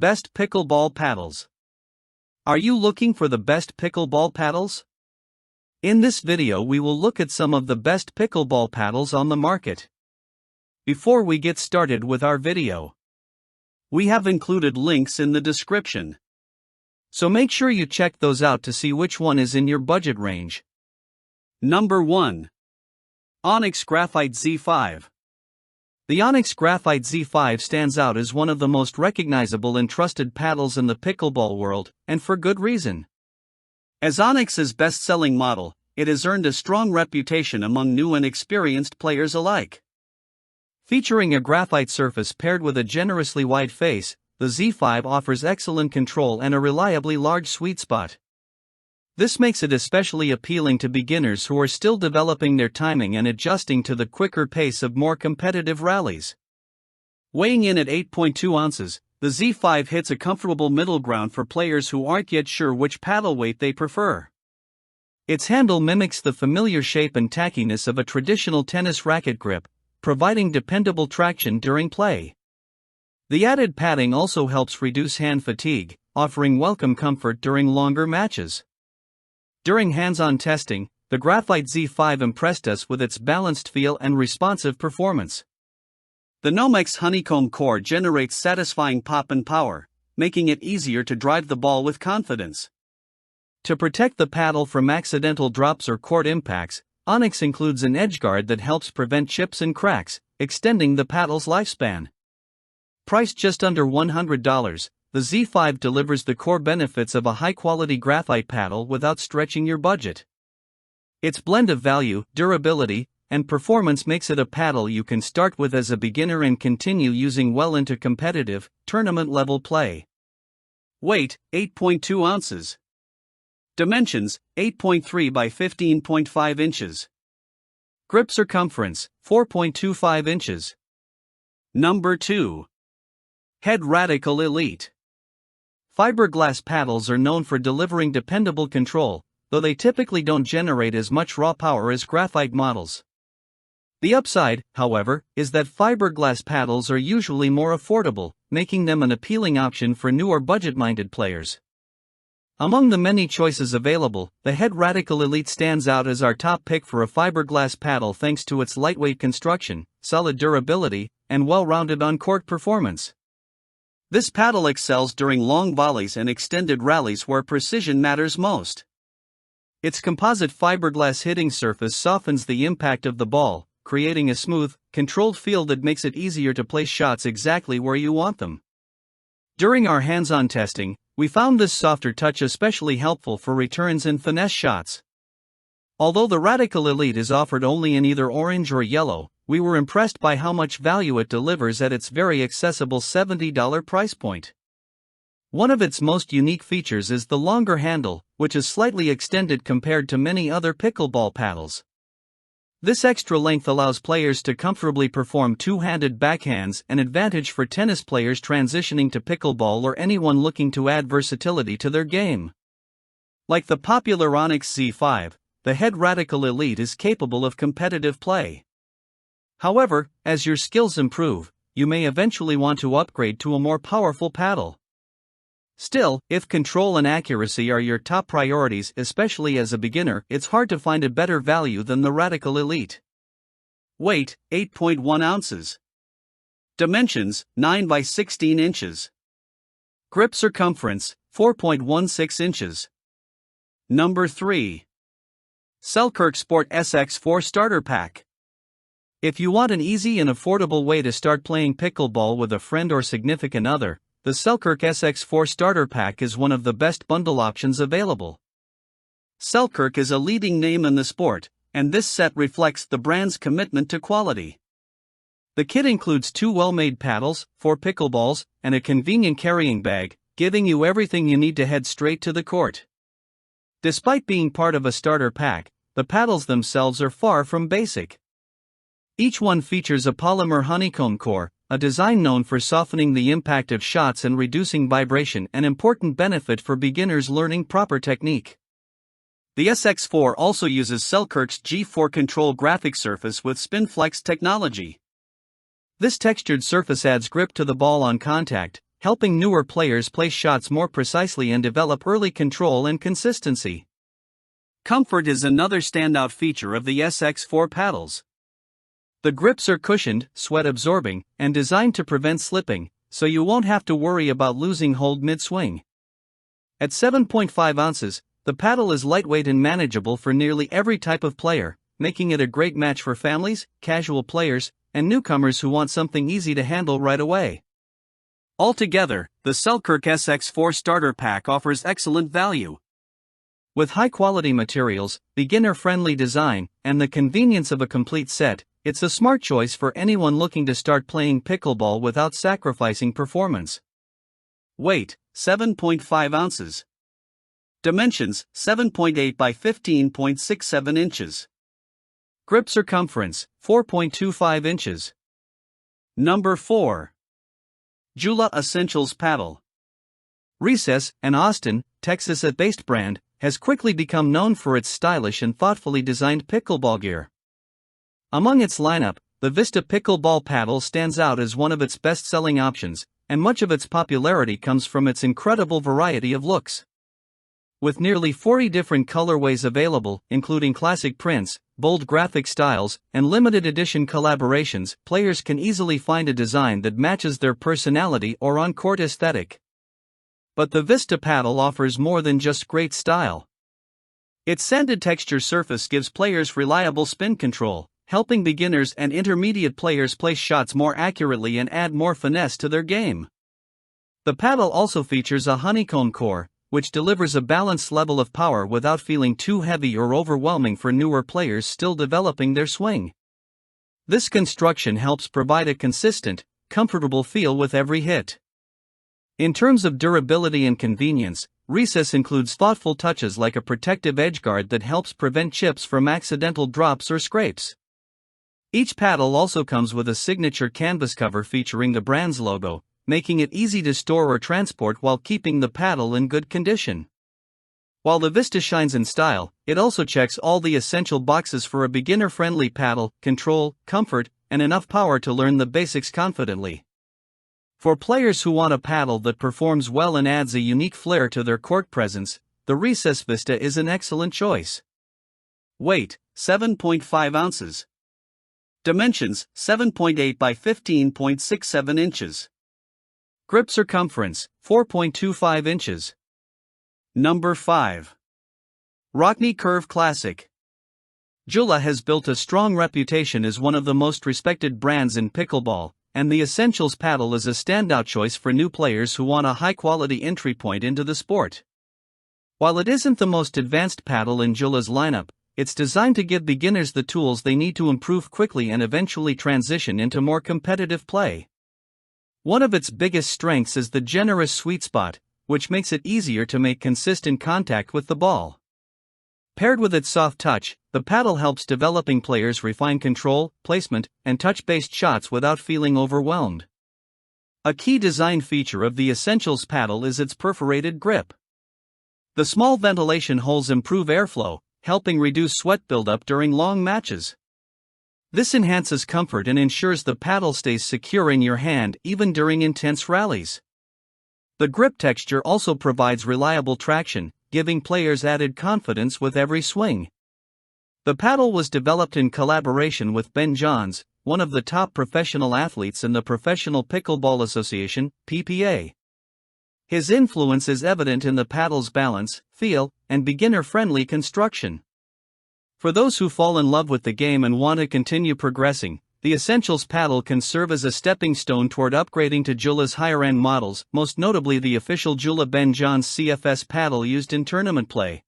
Best Pickleball Paddles. Are you looking for the best pickleball paddles? In this video we will look at some of the best pickleball paddles on the market. Before we get started with our video, we have included links in the description. So make sure you check those out to see which one is in your budget range. Number 1. Onix Graphite Z5. The Onix Graphite Z5 stands out as one of the most recognizable and trusted paddles in the pickleball world, and for good reason. As Onix's best-selling model, it has earned a strong reputation among new and experienced players alike. Featuring a graphite surface paired with a generously wide face, the Z5 offers excellent control and a reliably large sweet spot. This makes it especially appealing to beginners who are still developing their timing and adjusting to the quicker pace of more competitive rallies. Weighing in at 8.2 ounces, the Z5 hits a comfortable middle ground for players who aren't yet sure which paddle weight they prefer. Its handle mimics the familiar shape and tackiness of a traditional tennis racket grip, providing dependable traction during play. The added padding also helps reduce hand fatigue, offering welcome comfort during longer matches. During hands-on testing, the Graphite Z5 impressed us with its balanced feel and responsive performance. The Nomex honeycomb core generates satisfying pop and power, making it easier to drive the ball with confidence. To protect the paddle from accidental drops or court impacts, Onix includes an edge guard that helps prevent chips and cracks, extending the paddle's lifespan. Priced just under $100, the Z5 delivers the core benefits of a high-quality graphite paddle without stretching your budget. Its blend of value, durability, and performance makes it a paddle you can start with as a beginner and continue using well into competitive, tournament-level play. Weight, 8.2 ounces. Dimensions, 8.3 by 15.5 inches. Grip circumference, 4.25 inches. Number 2. Head Radical Elite. Fiberglass paddles are known for delivering dependable control, though they typically don't generate as much raw power as graphite models. The upside, however, is that fiberglass paddles are usually more affordable, making them an appealing option for new or budget-minded players. Among the many choices available, the Head Radical Elite stands out as our top pick for a fiberglass paddle thanks to its lightweight construction, solid durability, and well-rounded on-court performance. This paddle excels during long volleys and extended rallies where precision matters most. Its composite fiberglass hitting surface softens the impact of the ball, creating a smooth, controlled feel that makes it easier to place shots exactly where you want them. During our hands-on testing, we found this softer touch especially helpful for returns and finesse shots. Although the Radical Elite is offered only in either orange or yellow, we were impressed by how much value it delivers at its very accessible $70 price point. One of its most unique features is the longer handle, which is slightly extended compared to many other pickleball paddles. This extra length allows players to comfortably perform two-handed backhands, an advantage for tennis players transitioning to pickleball or anyone looking to add versatility to their game. Like the popular Onix Z5, the Head Radical Elite is capable of competitive play. However, as your skills improve, you may eventually want to upgrade to a more powerful paddle. Still, if control and accuracy are your top priorities, especially as a beginner, it's hard to find a better value than the Radical Elite. Weight, 8.1 ounces. Dimensions, 9 by 16 inches. Grip circumference, 4.16 inches. Number 3. Selkirk Sport SX4 Starter Pack. If you want an easy and affordable way to start playing pickleball with a friend or significant other, the Selkirk SX4 Starter Pack is one of the best bundle options available. Selkirk is a leading name in the sport, and this set reflects the brand's commitment to quality. The kit includes 2 well-made paddles, 4 pickleballs, and a convenient carrying bag, giving you everything you need to head straight to the court. Despite being part of a starter pack, the paddles themselves are far from basic. Each one features a polymer honeycomb core, a design known for softening the impact of shots and reducing vibration, an important benefit for beginners learning proper technique. The SX4 also uses Selkirk's G4 Control graphic surface with SpinFlex technology. This textured surface adds grip to the ball on contact, helping newer players place shots more precisely and develop early control and consistency. Comfort is another standout feature of the SX4 paddles. The grips are cushioned, sweat-absorbing, and designed to prevent slipping, so you won't have to worry about losing hold mid-swing. At 7.5 ounces, the paddle is lightweight and manageable for nearly every type of player, making it a great match for families, casual players, and newcomers who want something easy to handle right away. Altogether, the Selkirk SX4 Starter Pack offers excellent value. With high-quality materials, beginner-friendly design, and the convenience of a complete set, it's a smart choice for anyone looking to start playing pickleball without sacrificing performance. Weight, 7.5 ounces. Dimensions, 7.8 by 15.67 inches. Grip circumference, 4.25 inches. Number 4. Joola Essentials Paddle. Recess, an Austin, Texas-based brand, has quickly become known for its stylish and thoughtfully designed pickleball gear. Among its lineup, the Vista Pickleball Paddle stands out as one of its best-selling options, and much of its popularity comes from its incredible variety of looks. With nearly 40 different colorways available, including classic prints, bold graphic styles, and limited edition collaborations, players can easily find a design that matches their personality or on-court aesthetic. But the Vista paddle offers more than just great style. Its sanded texture surface gives players reliable spin control, helping beginners and intermediate players place shots more accurately and add more finesse to their game. The paddle also features a honeycomb core, which delivers a balanced level of power without feeling too heavy or overwhelming for newer players still developing their swing. This construction helps provide a consistent, comfortable feel with every hit. In terms of durability and convenience, Recess includes thoughtful touches like a protective edgeguard that helps prevent chips from accidental drops or scrapes. Each paddle also comes with a signature canvas cover featuring the brand's logo, making it easy to store or transport while keeping the paddle in good condition. While the Vista shines in style, it also checks all the essential boxes for a beginner-friendly paddle: control, comfort, and enough power to learn the basics confidently. For players who want a paddle that performs well and adds a unique flair to their court presence, the Recess Vista is an excellent choice. Weight, 7.5 ounces. Dimensions, 7.8 by 15.67 inches. Grip circumference, 4.25 inches. Number 5. Rokne Curve Classic. Joola has built a strong reputation as one of the most respected brands in pickleball, and the Essentials paddle is a standout choice for new players who want a high-quality entry point into the sport. While it isn't the most advanced paddle in Joola's lineup, it's designed to give beginners the tools they need to improve quickly and eventually transition into more competitive play. One of its biggest strengths is the generous sweet spot, which makes it easier to make consistent contact with the ball. Paired with its soft touch, the paddle helps developing players refine control, placement, and touch-based shots without feeling overwhelmed. A key design feature of the Essentials paddle is its perforated grip. The small ventilation holes improve airflow, helping reduce sweat buildup during long matches. This enhances comfort and ensures the paddle stays secure in your hand even during intense rallies. The grip texture also provides reliable traction, giving players added confidence with every swing. The paddle was developed in collaboration with Ben Johns, one of the top professional athletes in the Professional Pickleball Association, PPA. His influence is evident in the paddle's balance, feel, and beginner-friendly construction. For those who fall in love with the game and want to continue progressing, the Essentials paddle can serve as a stepping stone toward upgrading to Joola's higher-end models, most notably the official Joola Ben Johns CFS paddle used in tournament play.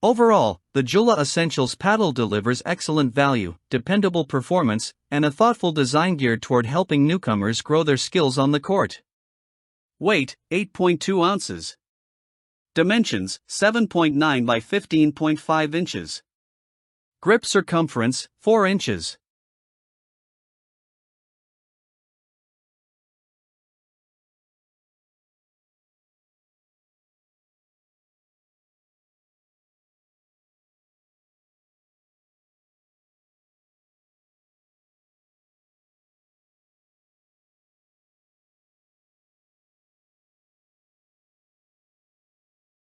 Overall, the Joola Essentials paddle delivers excellent value, dependable performance, and a thoughtful design geared toward helping newcomers grow their skills on the court. Weight, 8.2 ounces. Dimensions, 7.9 by 15.5 inches. Grip circumference, 4 inches.